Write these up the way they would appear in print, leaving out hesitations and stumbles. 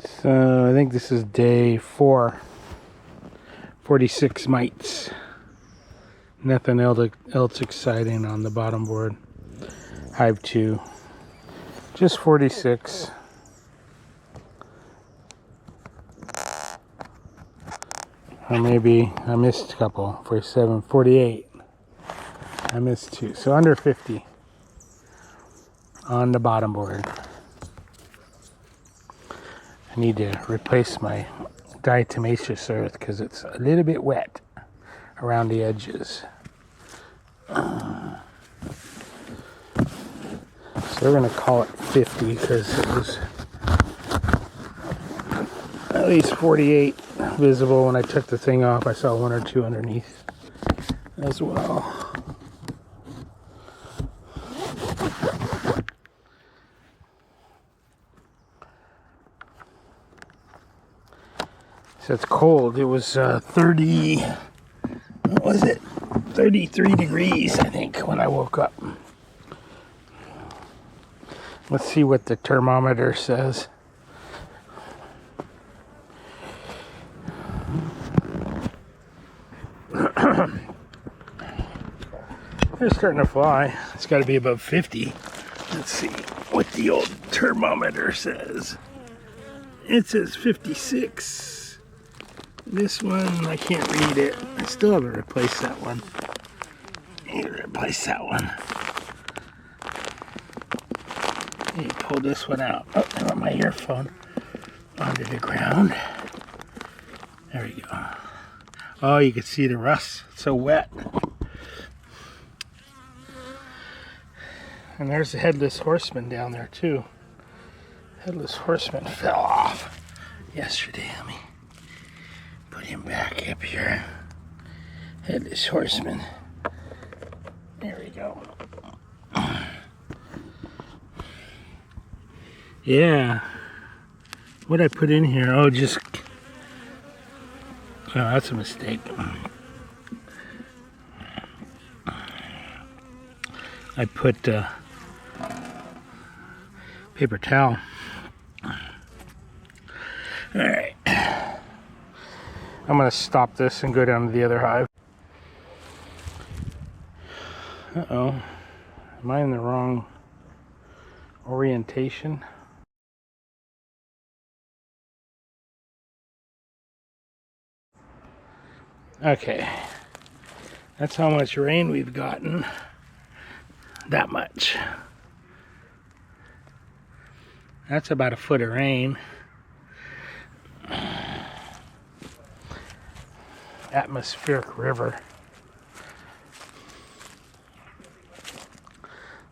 So I think this is day 4. 46 mites. Nothing else exciting on the bottom board. Hive 2. Just 46. Or maybe I missed a couple. 47, 48. I missed 2. So under 50 on the bottom board. I need to replace my diatomaceous earth because it's a little bit wet around the edges. So we're going to call it 50 because it was at least 48 visible when I took the thing off. I saw 1 or 2 underneath as well. So it's cold. It was 30, what was it? 33 degrees, I think, when I woke up. Let's see what the thermometer says. They're starting to fly. It's got to be above 50. Let's see what the old thermometer says. It says 56. This one, I can't read it. I still haven't replaced that one. I need to replace that one. I need to pull this one out. Oh, I got my earphone onto the ground. There we go. Oh, you can see the rust. It's so wet. And there's the headless horseman down there too. Headless horseman fell off yesterday. Let me put him back up here. Headless horseman. There we go. Yeah. What'd I put in here? Oh, just... Oh, that's a mistake. I put paper towel. Alright. I'm going to stop this and go down to the other hive. Uh-oh. Am I in the wrong orientation? Okay. That's how much rain we've gotten. That much. That's about a foot of rain. Atmospheric river.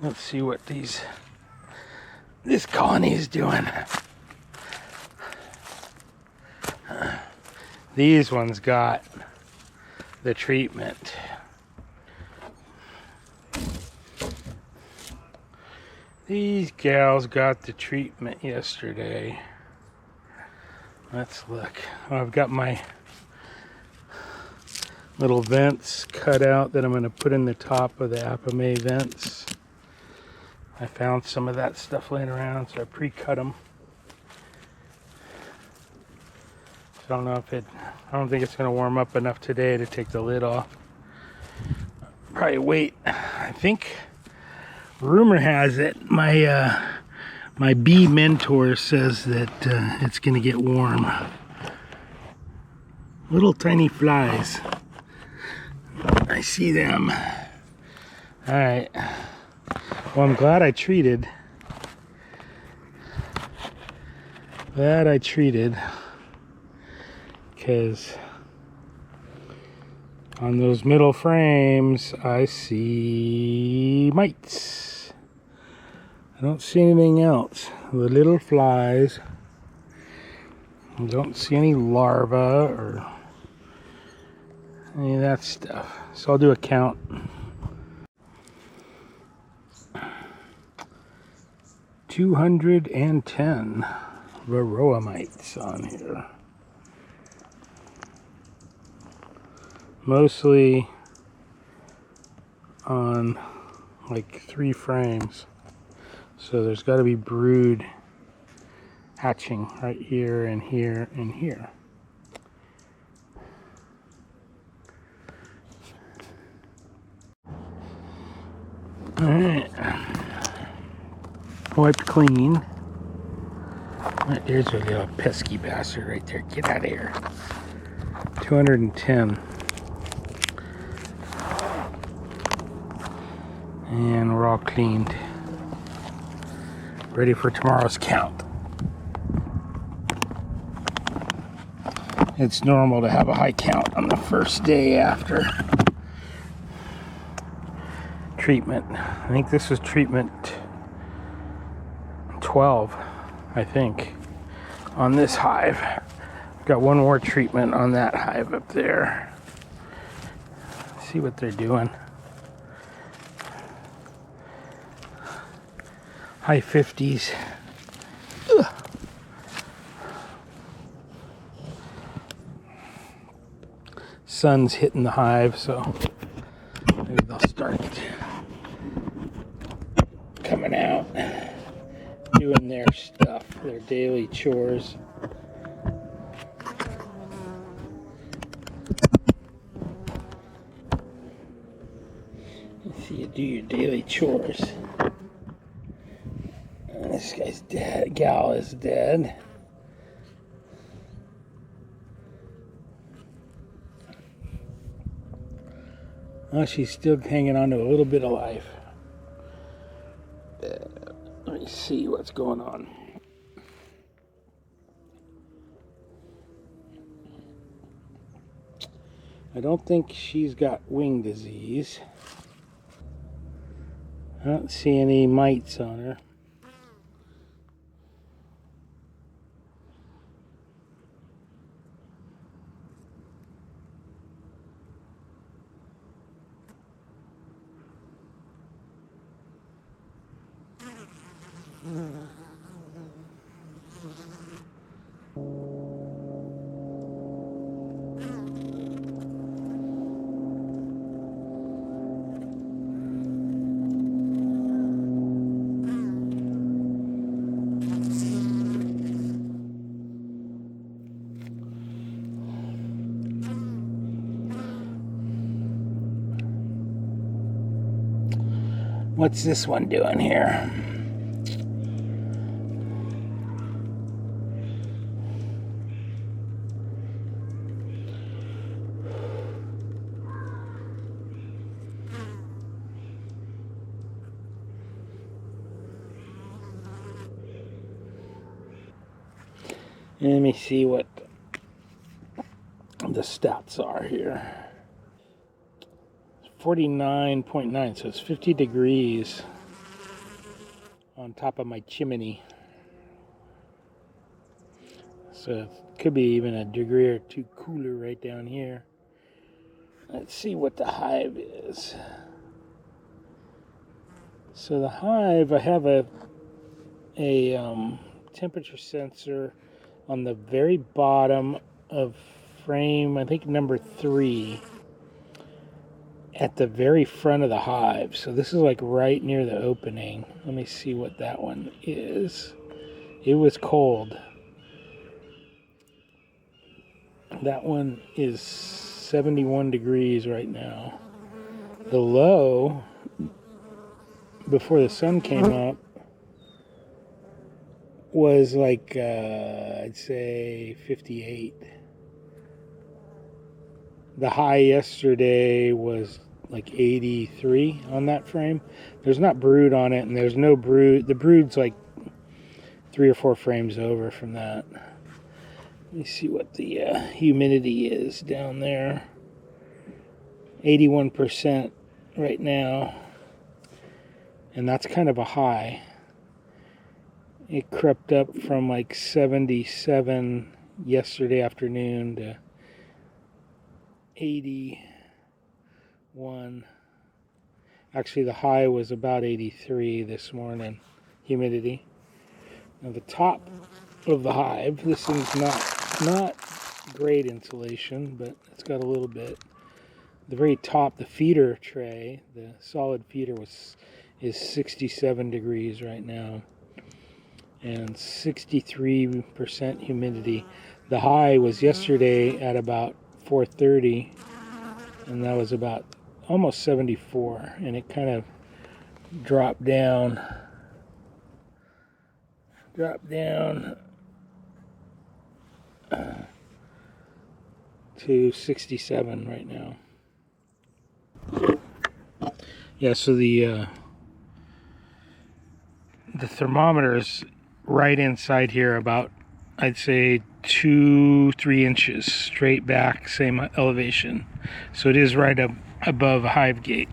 Let's see what this colony is doing. These ones got the treatment. These gals got the treatment yesterday. Let's look. Oh, I've got my little vents cut out that I'm going to put in the top of the Apimaye vents. I found some of that stuff laying around, so I pre-cut them. So I don't know if I don't think it's going to warm up enough today to take the lid off. Probably wait. I think, rumor has it, my bee mentor says that it's going to get warm. Little tiny flies. I see them. Alright. Well, I'm glad I treated. Because on those middle frames, I see mites. I don't see anything else. The little flies. I don't see any larvae or any of that stuff. So I'll do a count. 210 varroa mites on here. Mostly on like 3 frames. So there's got to be brood hatching right here and here and here. Alright. Wiped clean. Right, there's a little pesky bastard right there. Get out of here. 210. And we're all cleaned. Ready for tomorrow's count. It's normal to have a high count on the first day after treatment. I think this was treatment 12, I think, on this hive. Got one more treatment on that hive up there. See what they're doing. High 50s. Ugh. Sun's hitting the hive, so maybe they'll start coming out, doing their stuff, their daily chores. Let's see you do your daily chores. This guy's dead. Gal is dead. Oh, she's still hanging on to a little bit of life. Let me see what's going on. I don't think she's got wing disease. I don't see any mites on her. What's this one doing here? Let me see what the stats are here. 49.9, so it's 50 degrees on top of my chimney. So it could be even a degree or two cooler right down here. Let's see what the hive is. So the hive, I have a temperature sensor on the very bottom of frame, I think number 3, at the very front of the hive. So this is like right near the opening. Let me see what that one is. It was cold. That one is 71 degrees right now. The low, before the sun came up, was like, I'd say 58. The high yesterday was like 83 on that frame. There's not brood on it, and there's no brood. The brood's like 3 or 4 frames over from that. Let me see what the humidity is down there. 81% right now. And that's kind of a high. It crept up from like 77 yesterday afternoon to 81. Actually, the high was about 83 this morning, humidity. Now the top of the hive, this thing's not great insulation, but it's got a little bit. The very top, the feeder tray, the solid feeder is 67 degrees right now. and 63% humidity. The high was yesterday at about 4:30, and that was about almost 74, and it kind of dropped down to 67 right now. Yeah, so the thermometer is right inside here, about, I'd say 2-3 inches straight back, same elevation. So it is right up above a hive gate.